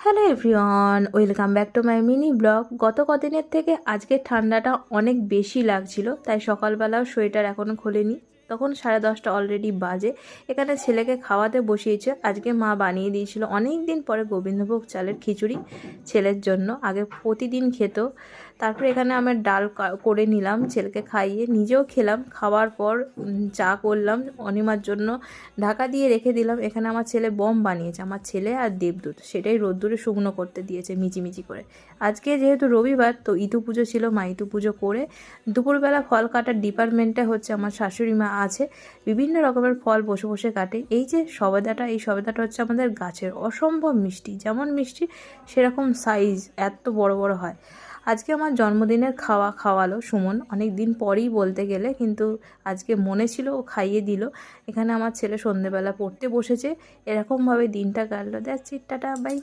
Hello everyone, welcome back to my mini blog. গত কদিনের থেকে আজকে ঠান্ডাটা অনেক বেশি লাগছিল, তাই সকালবেলাও সোয়েটার এখনও খোলেনি। তখন 10:30 অলরেডি বাজে। এখানে ছেলেকে খাওয়াতে বসিয়েছে। আজকে মা বানিয়ে দিয়েছিল অনেক দিন পরে গোবিন্দভোগ চালের খিচুড়ি ছেলের জন্য। আগে প্রতিদিন খেত। তারপরে এখানে আমার ডাল করে নিলাম, ছেলেকে খাইয়ে নিজেও খেলাম। খাওয়ার পর চা করলাম অনিমার জন্য, ঢাকা দিয়ে রেখে দিলাম। এখানে আমার ছেলে বম বানিয়েছে, আমার ছেলে আর দেবদূত, সেটাই রোদ্দুরে শুকনো করতে দিয়েছে মিচিমিচি করে। আজকে যেহেতু রবিবার, তো ইতু পুজো ছিল, মা ইতু পুজো করে দুপুরবেলা ফল কাটার ডিপার্টমেন্টে হচ্ছে আমার শাশুড়ি মা আছে, বিভিন্ন রকমের ফল বসে বসে কাটে। এই যে সবেদাটা, এই সবেদাটা হচ্ছে আমাদের গাছের, অসম্ভব মিষ্টি। যেমন মিষ্টি সেরকম সাইজ, এত বড় বড় হয়। আজকে আমার জন্মদিনের খাওয়ালো সুমন, অনেক দিন পরেই বলতে গেলে, কিন্তু আজকে মনে ছিল, ও খাইয়ে দিল। এখানে আমার ছেলে সন্ধেবেলা পড়তে বসেছে। এরকমভাবে দিনটা কাটলো। That's it, tata bye.